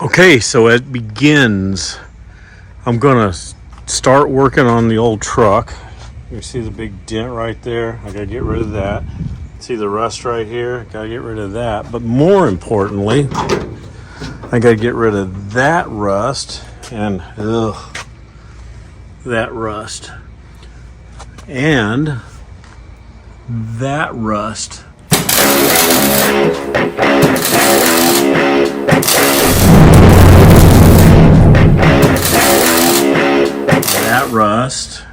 Okay, so it begins. I'm gonna start working on the old truck. You see the big dent right there? I gotta get rid of that. See the rust right here? Gotta get rid of that. But more importantly, I gotta get rid of that rust and that rust and that rust. That rust,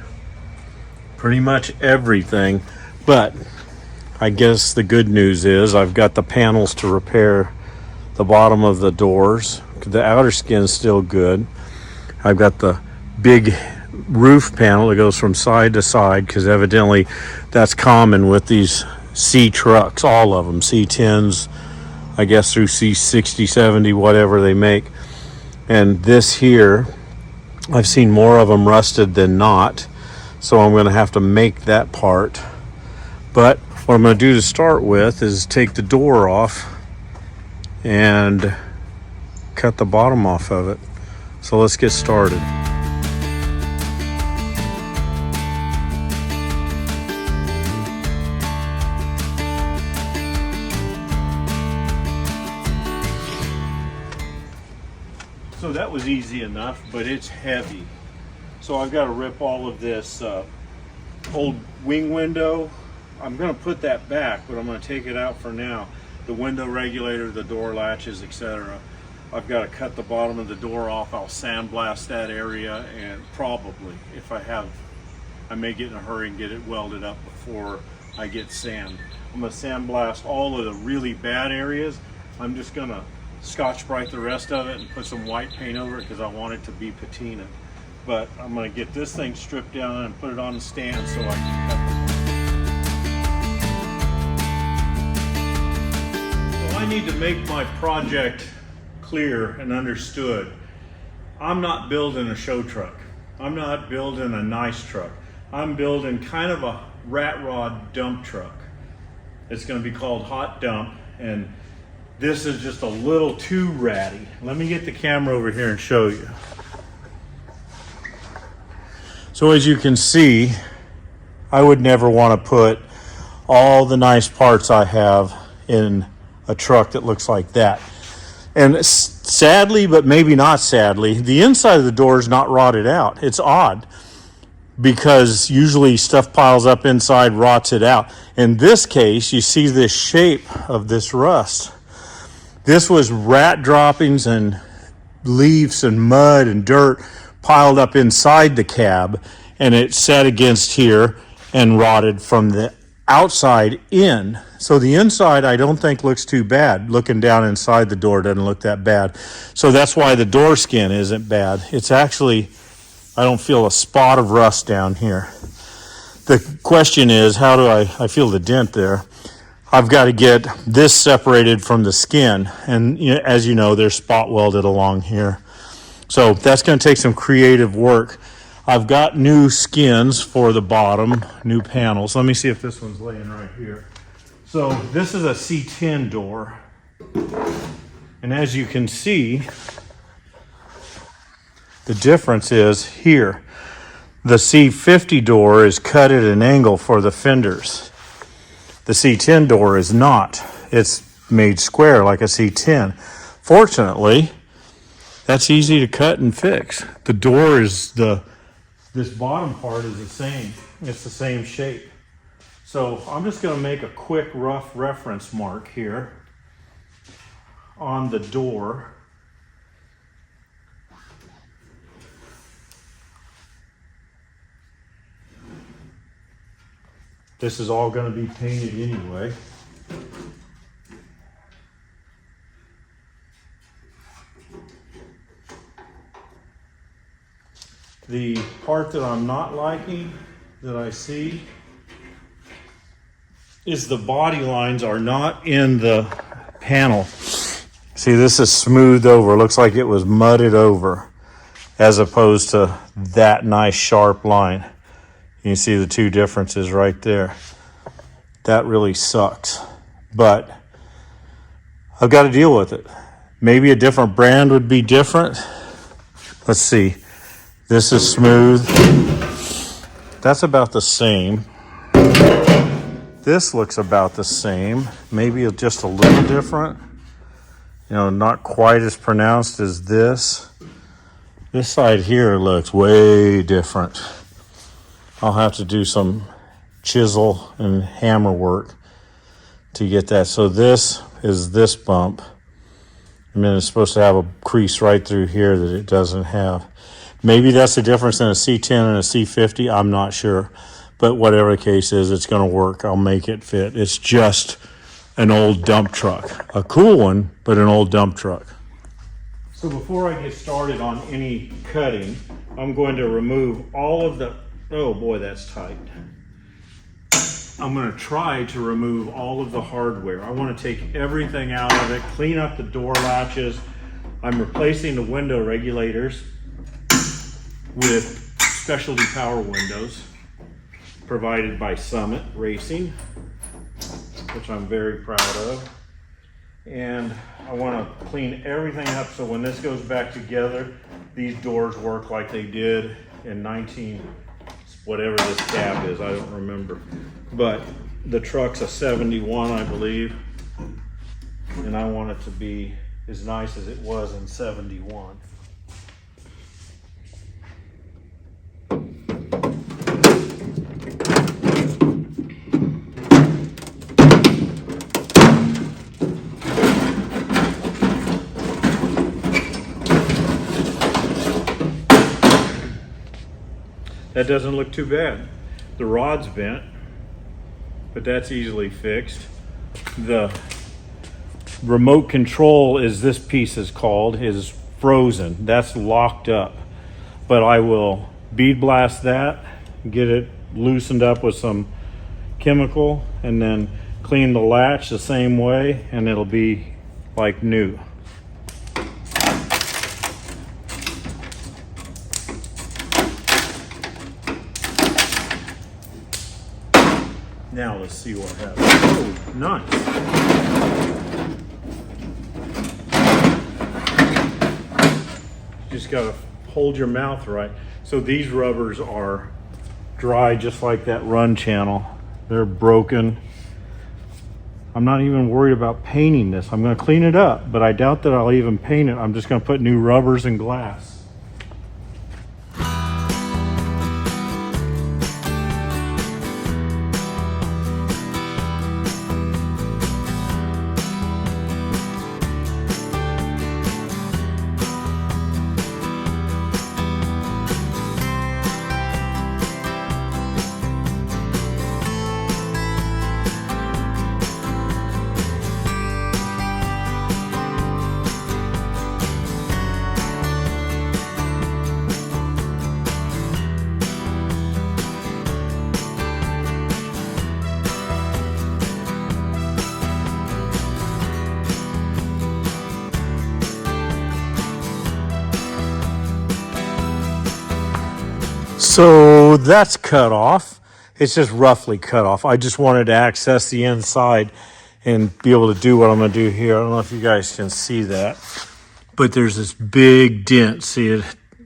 pretty much everything. But I guess the good news is I've got the panels to repair the bottom of the doors. The outer skin's still good. I've got the big roof panel that goes from side to side, because evidently that's common with these C trucks, all of them, C10s, I guess through C60, 70, whatever they make. And this here, I've seen more of them rusted than not, so I'm going to have to make that part. But what I'm going to do to start with is take the door off and cut the bottom off of it. So let's get started. So that was easy enough, but it's heavy. So I've got to rip all of this old wing window. I'm going to put that back, but I'm going to take it out for now. The window regulator, the door latches, etc. I've got to cut the bottom of the door off. I'll sandblast that area, and probably, if I may get in a hurry and get it welded up before I get sand. I'm going to sandblast all of the really bad areas. I'm just going to Scotch-Brite the rest of it and put some white paint over it because I want it to be patina. But I'm going to get this thing stripped down and put it on the stand so I can cut. So I need to make my project clear and understood. I'm not building a show truck. I'm not building a nice truck. I'm building kind of a rat rod dump truck. It's going to be called Hot Dump, and this is just a little too ratty. Let me get the camera over here and show you. So as you can see, I would never want to put all the nice parts I have in a truck that looks like that. And sadly, but maybe not sadly, the inside of the door is not rotted out. It's odd, because usually stuff piles up inside, rots it out. In this case, you see this shape of this rust. This was rat droppings and leaves and mud and dirt piled up inside the cab, and it sat against here and rotted from the outside in. So the inside I don't think looks too bad. Looking down inside the door doesn't look that bad. So that's why the door skin isn't bad. It's actually, I don't feel a spot of rust down here. The question is, how do I feel the dent there? I've got to get this separated from the skin, and as you know, they're spot welded along here. So that's going to take some creative work. I've got new skins for the bottom, new panels. Let me see if this one's laying right here. So this is a C10 door, and as you can see, the difference is here. The C50 door is cut at an angle for the fenders. The C10 door is not. It's made square like a C10. Fortunately, that's easy to cut and fix. The door is this bottom part is the same. It's the same shape. So I'm just going to make a quick rough reference mark here on the door. This is all going to be painted anyway. The part that I'm not liking, that I see, is the body lines are not in the panel. See, this is smoothed over. Looks like it was mudded over, as opposed to that nice sharp line. You can see the two differences right there. That really sucks, but I've got to deal with it. Maybe a different brand would be different. Let's see. This is smooth. That's about the same. This looks about the same. Maybe just a little different. You know, not quite as pronounced as this. This side here looks way different. I'll have to do some chisel and hammer work to get that. So this is this bump. And then it's supposed to have a crease right through here that it doesn't have. Maybe that's the difference in a C10 and a C50. I'm not sure. But whatever the case is, it's going to work. I'll make it fit. It's just an old dump truck. A cool one, but an old dump truck. So before I get started on any cutting, I'm going to remove all of the... Oh boy, that's tight. I'm going to try to remove all of the hardware. I want to take everything out of it, clean up the door latches. I'm replacing the window regulators with specialty power windows provided by Summit Racing, which I'm very proud of. And I want to clean everything up so when this goes back together, these doors work like they did in whatever this cab is, I don't remember. But the truck's a 71, I believe. And I want it to be as nice as it was in 71. That doesn't look too bad. The rod's bent, but that's easily fixed. The remote control, is this piece is called, is frozen. That's locked up. But I will bead blast that, get it loosened up with some chemical, and then clean the latch the same way, and it'll be like new. Now let's see what happens. Oh, nice. You just gotta hold your mouth right. So these rubbers are dry just like that run channel. They're broken. I'm not even worried about painting this. I'm gonna clean it up, but I doubt that I'll even paint it. I'm just gonna put new rubbers and glass. So that's cut off. It's just roughly cut off. I just wanted to access the inside and be able to do what I'm going to do here. I don't know if you guys can see that, but there's this big dent. See it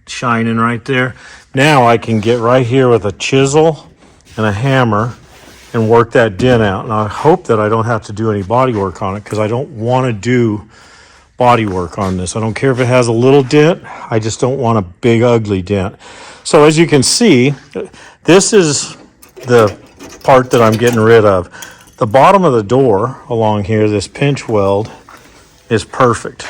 shining right there? Now I can get right here with a chisel and a hammer and work that dent out. And I hope that I don't have to do any body work on it, because I don't want to do body work on this. I don't care if it has a little dent. I just don't want a big ugly dent. So as you can see, this is the part that I'm getting rid of. The bottom of the door along here, this pinch weld, is perfect.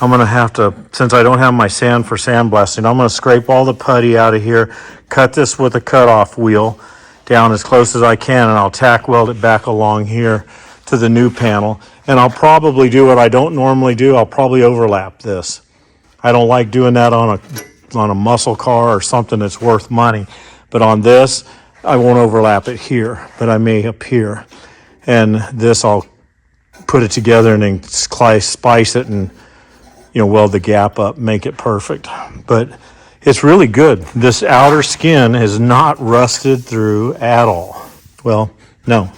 I'm going to have to, since I don't have my sand for sandblasting, I'm going to scrape all the putty out of here, cut this with a cutoff wheel down as close as I can, and I'll tack weld it back along here to the new panel. And I'll probably do what I don't normally do. I'll probably overlap this. I don't like doing that on a muscle car or something that's worth money. But on this, I won't overlap it here, but I may up here. And this, I'll put it together and then spice it and, you know, weld the gap up, make it perfect. But it's really good. This outer skin is not rusted through at all. Well, no,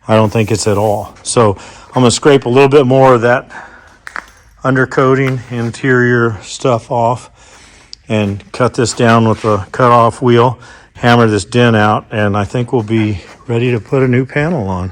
I don't think it's at all. So I'm going to scrape a little bit more of that undercoating, interior stuff off, and cut this down with a cut-off wheel, hammer this dent out, and I think we'll be ready to put a new panel on.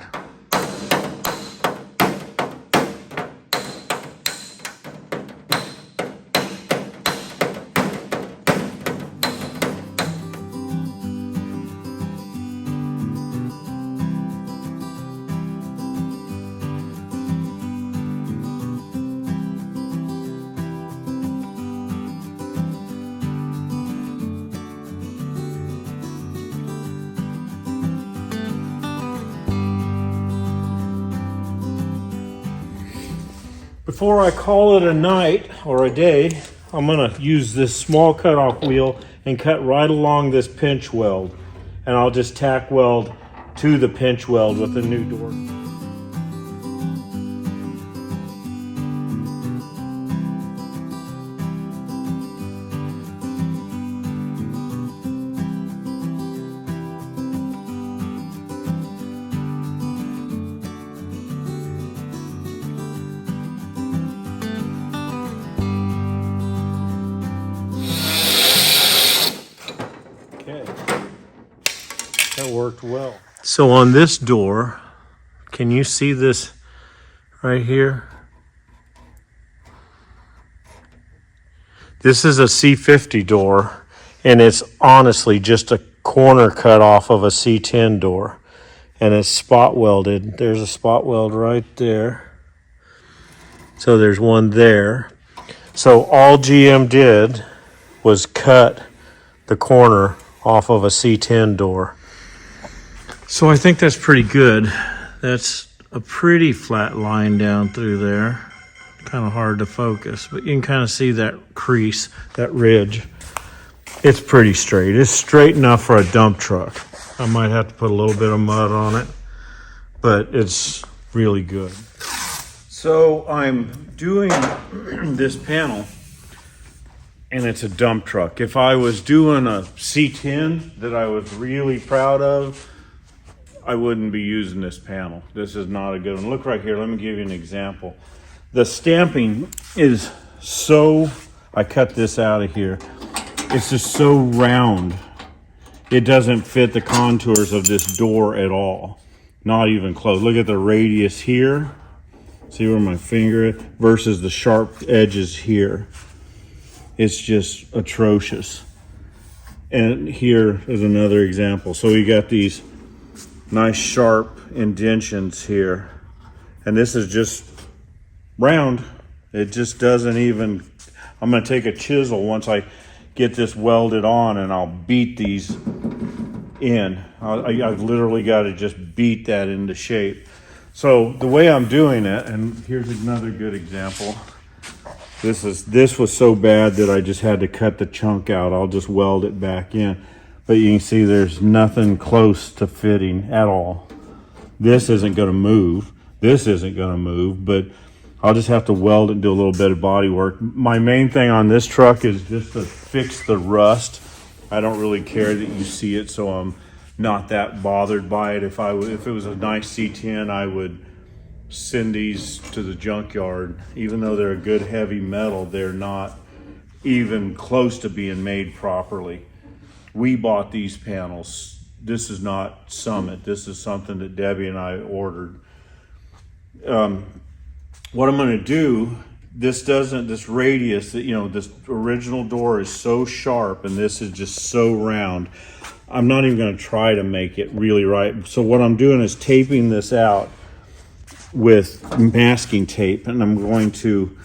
Before I call it a night or a day, I'm going to use this small cutoff wheel and cut right along this pinch weld. And I'll just tack weld to the pinch weld with the new door. That worked well. So on this door, can you see this right here? This is a C50 door, and it's honestly just a corner cut off of a C10 door, and it's spot welded. There's a spot weld right there. So there's one there. So all GM did was cut the corner off of a C10 door. So I think that's pretty good. That's a pretty flat line down through there. Kind of hard to focus, but you can kind of see that crease, that ridge. It's pretty straight. It's straight enough for a dump truck. I might have to put a little bit of mud on it, but it's really good. So I'm doing this panel, and it's a dump truck. If I was doing a C10 that I was really proud of, I wouldn't be using this panel. This is not a good one. Look right here, let me give you an example. The stamping is so, I cut this out of here. It's just so round. It doesn't fit the contours of this door at all. Not even close. Look at the radius here. See where my finger is versus the sharp edges here. It's just atrocious. And here is another example. So we got these nice sharp indentions here, and this is just round. It just doesn't even, I'm going to take a chisel once I get this welded on, and I'll beat these in. I've literally got to just beat that into shape. So the way I'm doing it, and here's another good example. This was so bad that I just had to cut the chunk out. I'll just weld it back in. But you can see there's nothing close to fitting at all. This isn't going to move. This isn't going to move, but I'll just have to weld it and do a little bit of body work. My main thing on this truck is just to fix the rust. I don't really care that you see it, so I'm not that bothered by it. If it was a nice C10, I would send these to the junkyard. Even though they're a good heavy metal, they're not even close to being made properly. We bought these panels. This is not Summit. This is something that Debbie and I ordered. What I'm going to do, this radius, this original door is so sharp and this is just so round. I'm not even going to try to make it really right. So what I'm doing is taping this out with masking tape, and I'm going to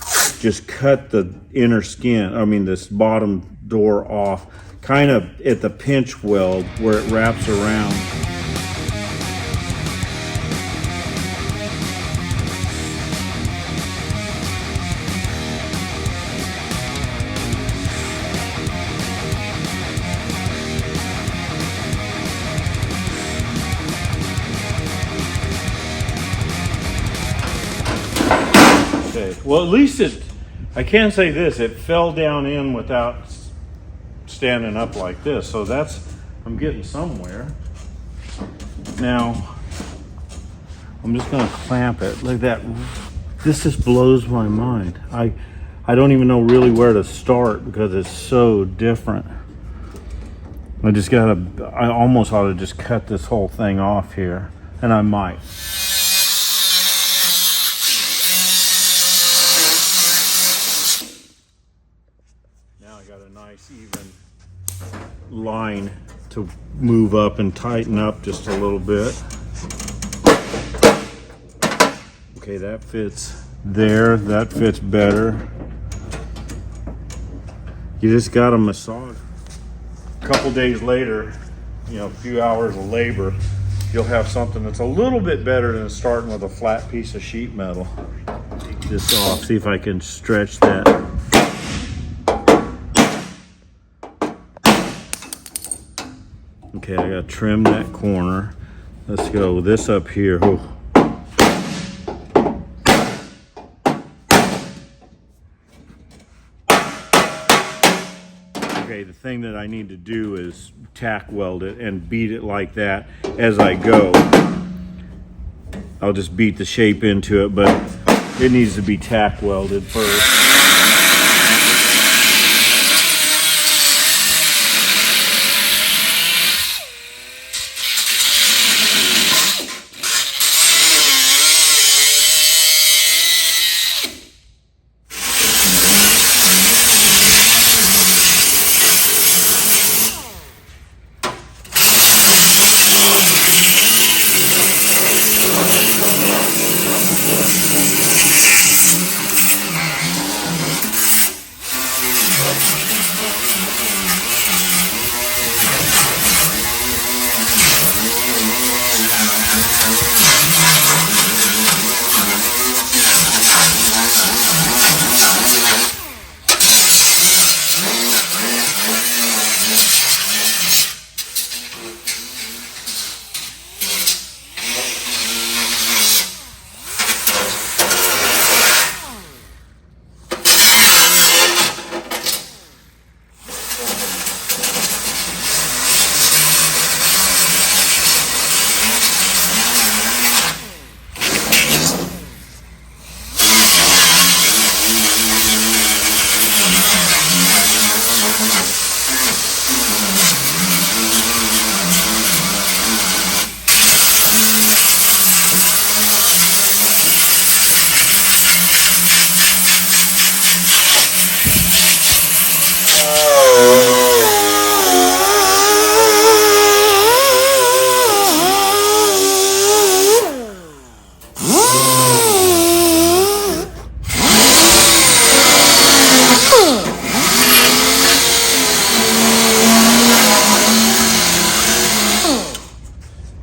just cut the inner skin, this bottom door off, kind of at the pinch weld where it wraps around. Okay, well, at least I can say this, it fell down in without standing up like this, so I'm getting somewhere. Now I'm just going to clamp it. Look at that This just blows my mind. I don't even know really where to start because it's so different. I almost ought to just cut this whole thing off here, and I might. Now I got a nice even line to move up and tighten up just a little bit. Okay, that fits there, that fits better. You just got to massage. A couple days later, you know, a few hours of labor, you'll have something that's a little bit better than starting with a flat piece of sheet metal. Take this off, see if I can stretch that. Okay, I gotta trim that corner. Let's go with this up here. Oh. Okay, the thing that I need to do is tack weld it and beat it like that as I go. I'll just beat the shape into it, but it needs to be tack welded first.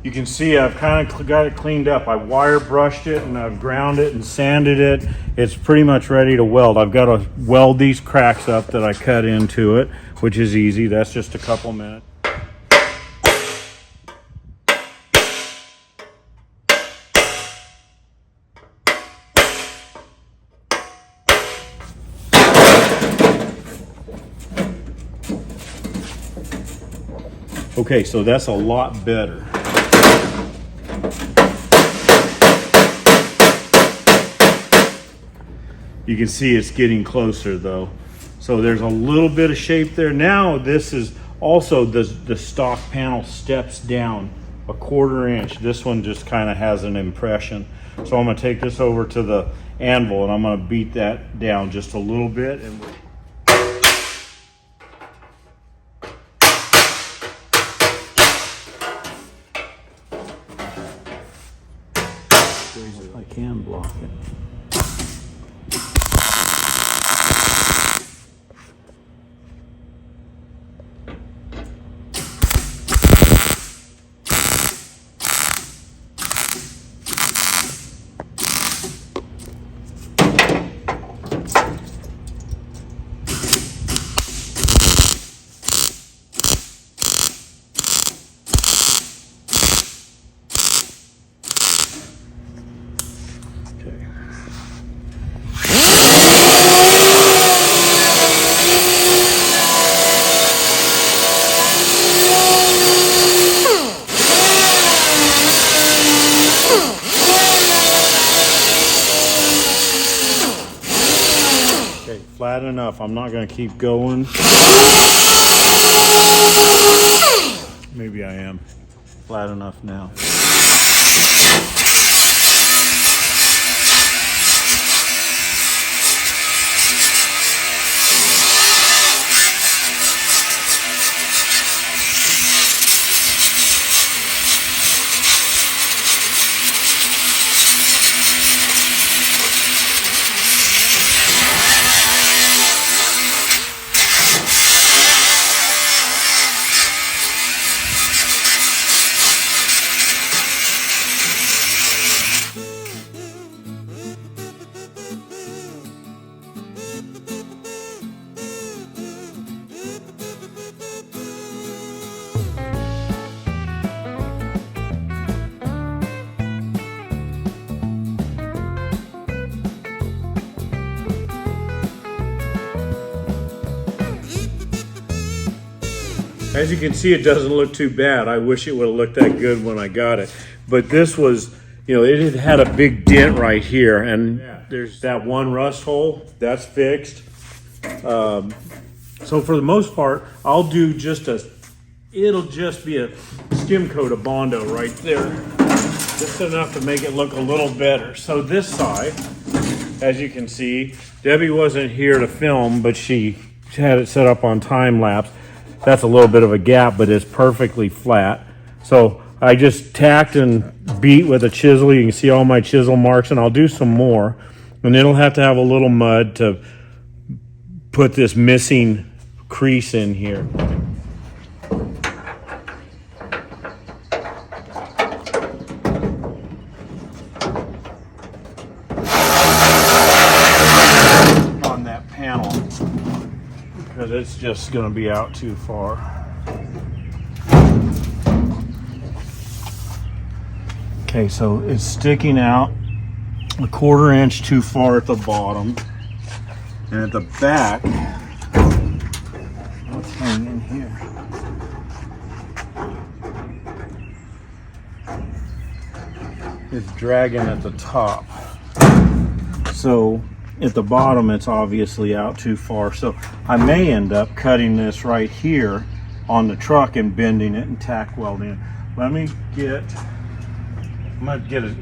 You can see I've kind of got it cleaned up. I wire brushed it and I've ground it and sanded it. It's pretty much ready to weld. I've got to weld these cracks up that I cut into it, which is easy. That's just a couple minutes. Okay, so that's a lot better. You can see it's getting closer though. So there's a little bit of shape there. Now this is also the stock panel steps down a 1/4 inch. This one just kind of has an impression. So I'm gonna take this over to the anvil and I'm gonna beat that down just a little bit. And I can block it. Okay. enough. I'm not going to keep going. Maybe I am. Flat enough now. As you can see, it doesn't look too bad. I wish it would have looked that good when I got it. But this was, you know, it had a big dent right here. And there's that one rust hole. That's fixed. So for the most part, I'll do it'll just be a skim coat of Bondo right there. Just enough to make it look a little better. So this side, as you can see, Debbie wasn't here to film, but she had it set up on time lapse. That's a little bit of a gap, but it's perfectly flat. So I just tacked and beat with a chisel. You can see all my chisel marks, and I'll do some more. And it'll have to have a little mud to put this missing crease in here. On that panel, because it's just going to be out too far. Okay, so it's sticking out a 1/4 inch too far at the bottom, and at the back, let's hang in here. It's dragging at the top. So at the bottom, it's obviously out too far. So I may end up cutting this right here on the truck and bending it and tack welding it. I'm gonna get a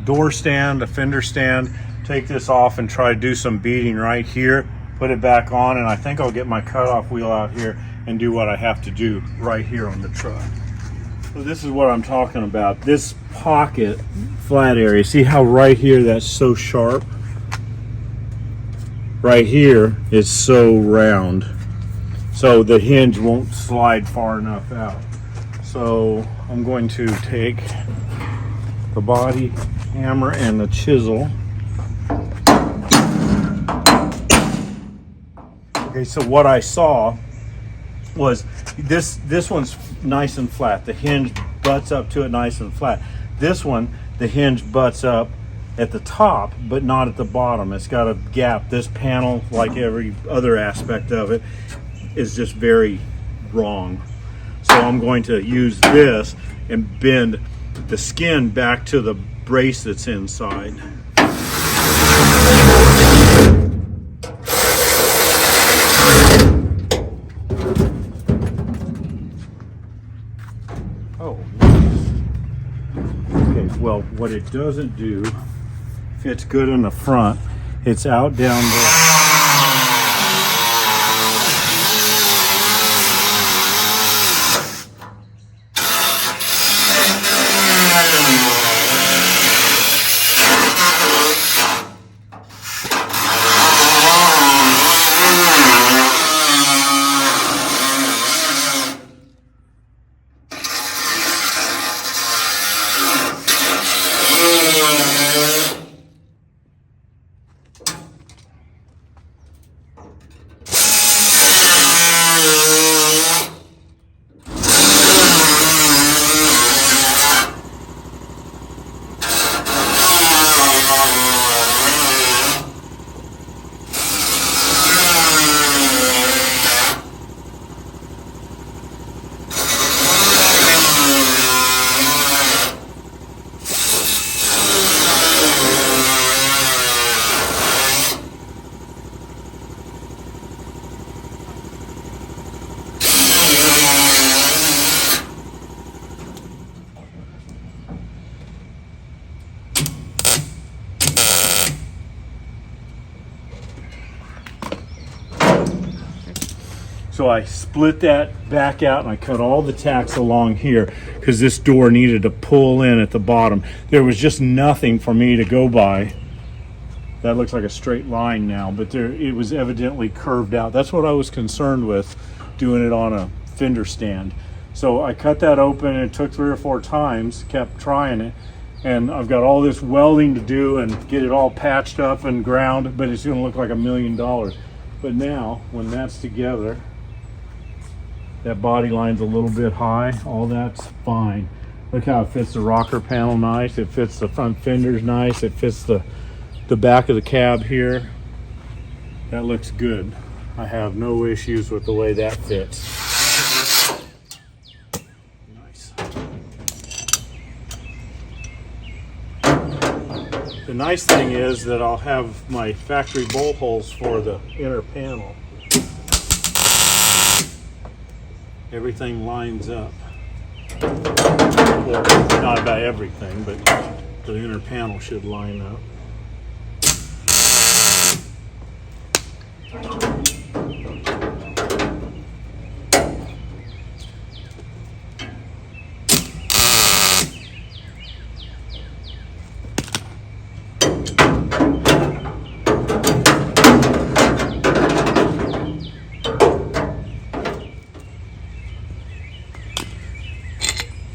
door stand, a fender stand, take this off and try to do some beading right here, put it back on, and I think I'll get my cutoff wheel out here and do what I have to do right here on the truck. So this is what I'm talking about. This pocket flat area, see how right here that's so sharp? Right here is so round, so the hinge won't slide far enough out. So I'm going to take the body hammer and the chisel. Okay, so what I saw was this one's nice and flat. The hinge butts up to it nice and flat. This one, the hinge butts up at the top, but not at the bottom. It's got a gap. This panel, like every other aspect of it, is just very wrong. So I'm going to use this and bend the skin back to the brace that's inside. Oh, nice. Okay, well, what it doesn't do, it's good in the front, it's out down there. So I split that back out and I cut all the tacks along here because this door needed to pull in at the bottom. There was just nothing for me to go by. That looks like a straight line now, but it was evidently curved out. That's what I was concerned with, doing it on a fender stand. So I cut that open, and it took 3 or 4 times, kept trying it. And I've got all this welding to do and get it all patched up and ground, but it's gonna look like $1 million. But now, when that's together, that body line's a little bit high, all that's fine. Look how it fits the rocker panel nice, it fits the front fenders nice, it fits the back of the cab here. That looks good. I have no issues with the way that fits. Nice. The nice thing is that I'll have my factory bolt holes for the inner panel. Everything lines up. Well, not about everything, but the inner panel should line up.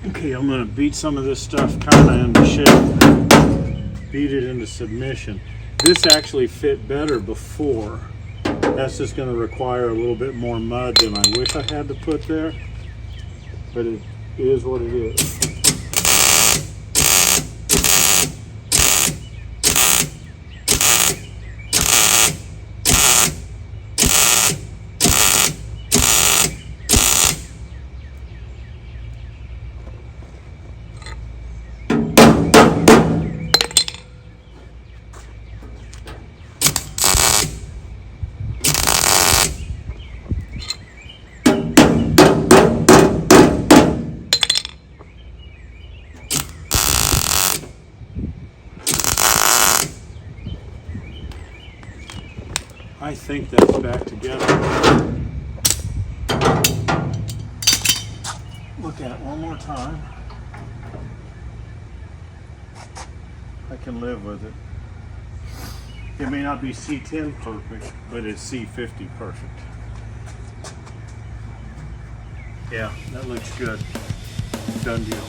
Okay, I'm going to beat some of this stuff kind of into shape. Beat it into submission. This actually fit better before. That's just going to require a little bit more mud than I wish I had to put there. But it is what it is. I think that's back together. Look at it one more time. I can live with it. It may not be C10 perfect, but it's C50 perfect. Yeah, that looks good. Done deal.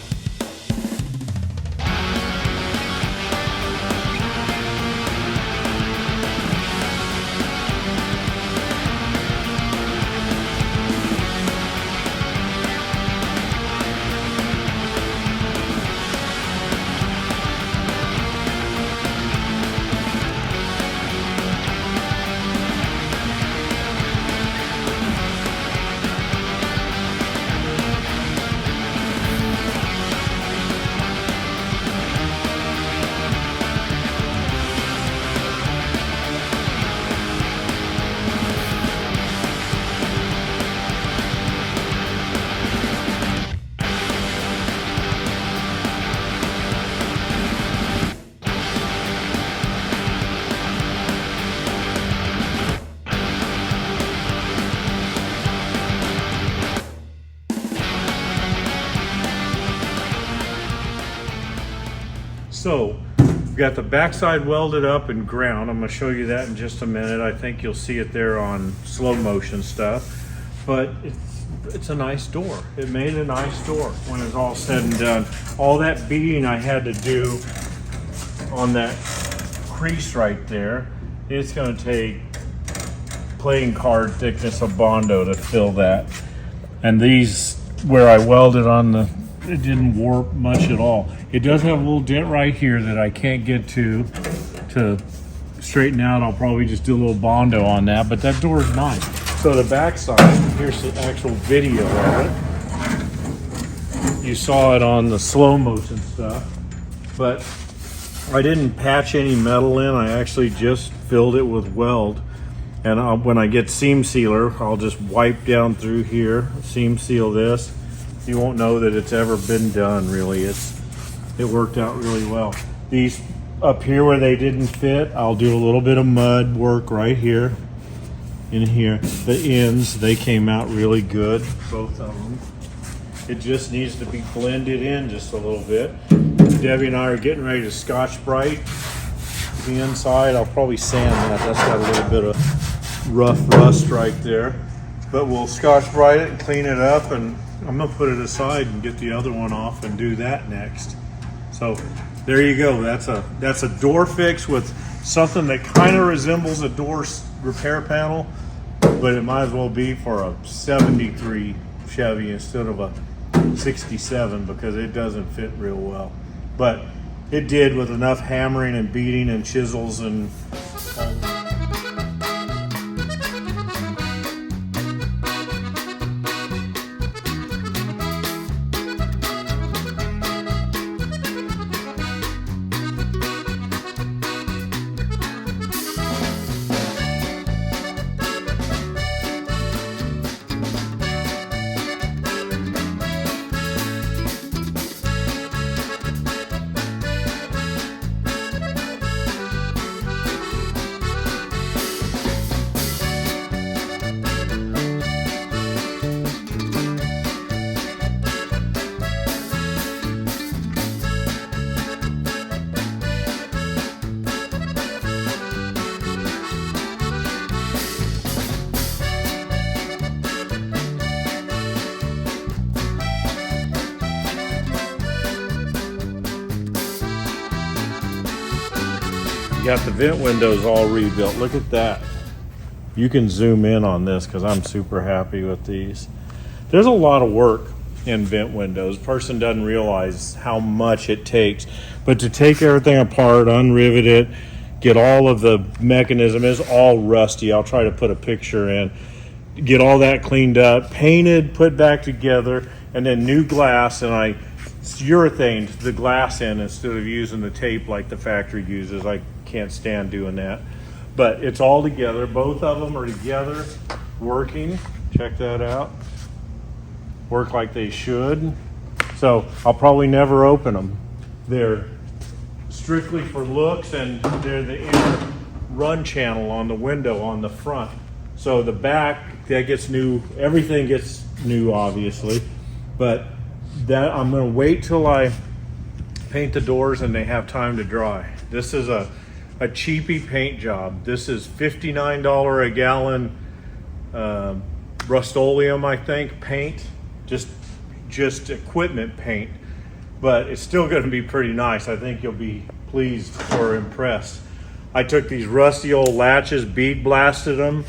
So we've got the backside welded up and ground. I'm going to show you that in just a minute. I think you'll see it there on slow motion stuff, but it's a nice door. It made a nice door when it's all said and done. All that beading I had to do on that crease right there, it's going to take playing card thickness of Bondo to fill that. And these, where I welded on the, it didn't warp much at all. It does have a little dent right here that I can't get to straighten out. I'll probably just do a little Bondo on that, but that door is nice. So the back side, here's the actual video of it. You saw it on the slow motion stuff, but I didn't patch any metal in. I actually just filled it with weld. And when I get seam sealer, I'll just wipe down through here, seam seal this. You won't know that it's ever been done, really. It worked out really well. These up here where they didn't fit, I'll do a little bit of mud work right here. in here. The ends, they came out really good, both of them. It just needs to be blended in just a little bit. Debbie and I are getting ready to Scotch-Brite the inside. I'll probably sand that. That's got a little bit of rough rust right there. But we'll Scotch-Brite it and clean it up, and I'm gonna put it aside and get the other one off and do that next. So there you go. That's a door fix with something that kind of resembles a door repair panel, but it might as well be for a 73 Chevy instead of a 67 because it doesn't fit real well. But it did with enough hammering and beating and chisels and you got the vent windows all rebuilt. Look at that. You can zoom in on this because I'm super happy with these. There's a lot of work in vent windows. Person doesn't realize how much it takes. But to take everything apart, unrivet it, get all of the mechanism, is all rusty. I'll try to put a picture in. Get all that cleaned up, painted, put back together, and then new glass, and I urethaned the glass in instead of using the tape like the factory uses. I can't stand doing that. But it's all together. Both of them are together, working. Check that out. Work like they should. So I'll probably never open them. They're strictly for looks, and they're the inner run channel on the window on the front. So the back, that gets new. Everything gets new, obviously. But that I'm going to wait till I paint the doors and they have time to dry. This is a cheapy paint job. This is $59 a gallon Rust-Oleum, I think, paint. Just equipment paint, but it's still going to be pretty nice. I think you'll be pleased or impressed. I took these rusty old latches, bead blasted them.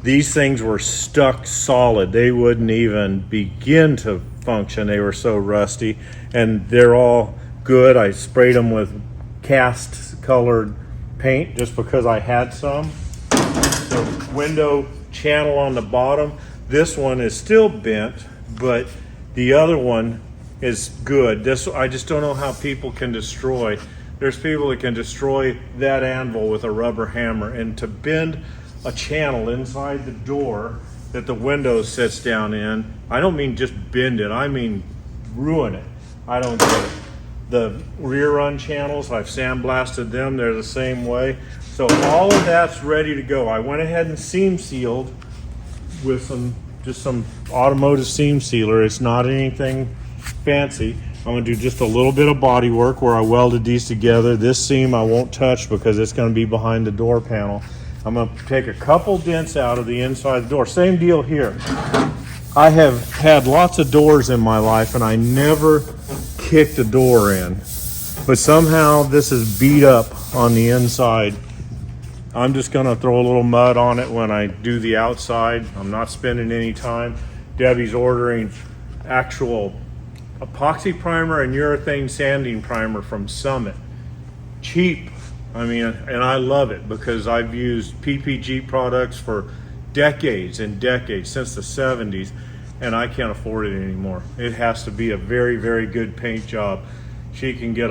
These things were stuck solid. They wouldn't even begin to function. They were so rusty, and they're all good. I sprayed them with cast colored paint just because I had some. The window channel on the bottom, this one is still bent, but the other one is good. This, I just don't know how people can destroy. There's people that can destroy that anvil with a rubber hammer, and to bend a channel inside the door that the window sits down in, I don't mean just bend it, I mean ruin it. I don't get it. The rear run channels, I've sandblasted them, they're the same way. So all of that's ready to go. I went ahead and seam sealed with some automotive seam sealer. It's not anything fancy. I'm gonna do just a little bit of body work where I welded these together. This seam I won't touch because it's gonna be behind the door panel. I'm gonna take a couple dents out of the inside of the door. Same deal here. I have had lots of doors in my life and I never kicked a door in, but somehow this is beat up on the inside. I'm just gonna throw a little mud on it when I do the outside. I'm not spending any time. Debbie's ordering actual epoxy primer and urethane sanding primer from Summit. Cheap. I mean, and I love it because I've used PPG products for decades and decades, since the 70s, and I can't afford it anymore. It has to be a very, very good paint job. She can get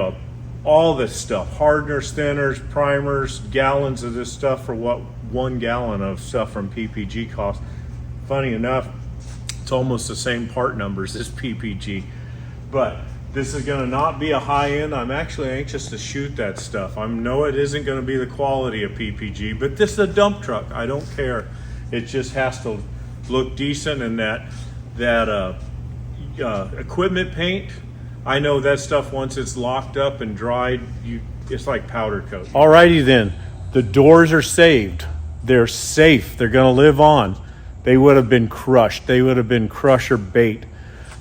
all this stuff, hardeners, thinners, primers, gallons of this stuff for what 1 gallon of stuff from PPG costs. Funny enough, it's almost the same part numbers as PPG, but this is going to not be a high end. I'm actually anxious to shoot that stuff. I know it isn't going to be the quality of PPG, but this is a dump truck. I don't care. It just has to look decent, and that equipment paint, I know that stuff, once it's locked up and dried, it's like powder coat. Alrighty then, the doors are saved. They're safe. They're going to live on. They would have been crushed. They would have been crusher bait.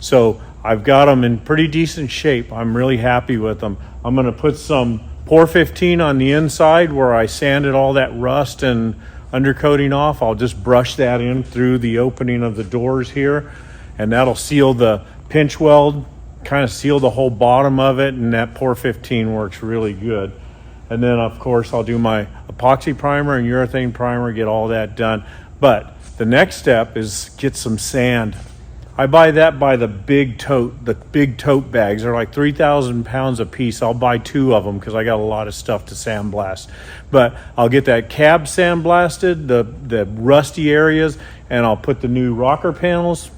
So I've got them in pretty decent shape. I'm really happy with them. I'm going to put some Pour 15 on the inside where I sanded all that rust and undercoating off. I'll just brush that in through the opening of the doors here, and that'll seal the pinch weld, kind of seal the whole bottom of it, and that Pour 15 works really good. And then of course I'll do my epoxy primer and urethane primer, get all that done. But the next step is get some sand. I buy that by the big tote bags. They're like 3,000 pounds a piece. I'll buy 2 of them because I got a lot of stuff to sandblast. But I'll get that cab sandblasted, the rusty areas, and I'll put the new rocker panels.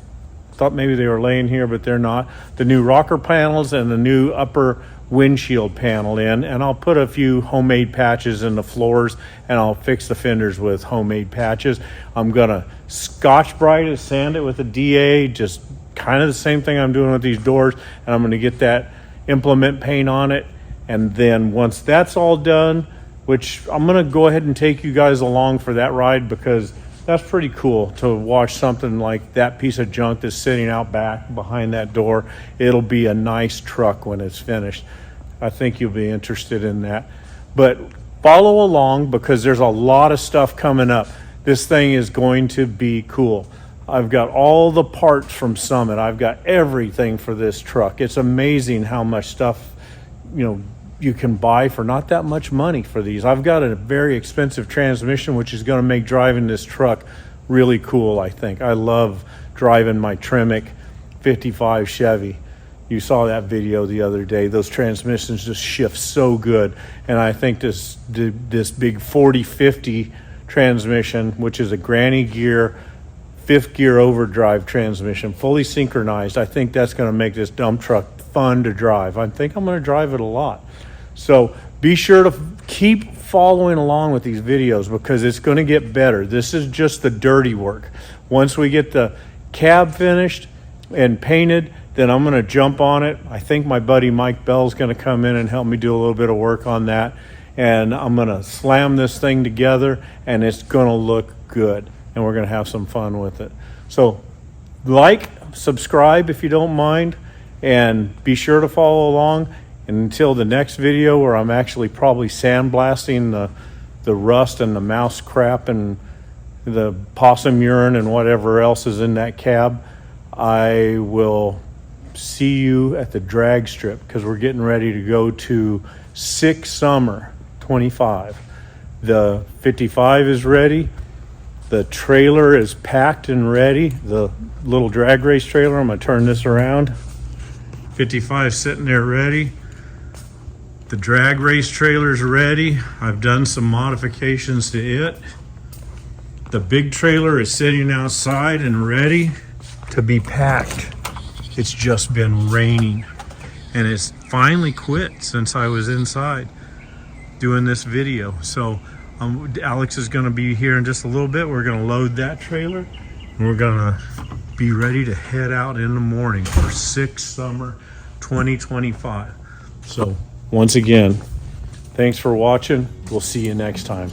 Thought maybe they were laying here, but they're not. The new rocker panels and the new upper windshield panel in, and I'll put a few homemade patches in the floors, and I'll fix the fenders with homemade patches. I'm gonna Scotch-Brite it, sand it with a DA, just kind of the same thing I'm doing with these doors, and I'm gonna get that implement paint on it. And then once that's all done, which I'm gonna go ahead and take you guys along for that ride, because that's pretty cool to watch something like that piece of junk that's sitting out back behind that door. It'll be a nice truck when it's finished. I think you'll be interested in that. But follow along, because there's a lot of stuff coming up. This thing is going to be cool. I've got all the parts from Summit. I've got everything for this truck. It's amazing how much stuff, you can buy for not that much money for these. I've got a very expensive transmission, which is going to make driving this truck really cool, I think. I love driving my Tremec 55 Chevy. You saw that video the other day. Those transmissions just shift so good. And I think this big 40-50 transmission, which is a granny gear, 5th gear overdrive transmission, fully synchronized, I think that's going to make this dump truck fun to drive. I think I'm going to drive it a lot. So be sure to keep following along with these videos, because it's going to get better. This is just the dirty work. Once we get the cab finished and painted, then I'm going to jump on it. I think my buddy Mike Bell's going to come in and help me do a little bit of work on that. And I'm going to slam this thing together, and it's going to look good. And we're going to have some fun with it. So subscribe if you don't mind, and be sure to follow along. And until the next video, where I'm actually probably sandblasting the rust and the mouse crap and the possum urine and whatever else is in that cab, I will see you at the drag strip, because we're getting ready to go to 6 Summer 25. The 55 is ready. The trailer is packed and ready. The little drag race trailer, I'm going to turn this around. 55 sitting there ready. The drag race trailer's ready. I've done some modifications to it. The big trailer is sitting outside and ready to be packed. It's just been raining, and it's finally quit since I was inside doing this video. So Alex is going to be here in just a little bit. We're going to load that trailer, and we're going to be ready to head out in the morning for 6 Summer 2025. So once again, thanks for watching. We'll see you next time.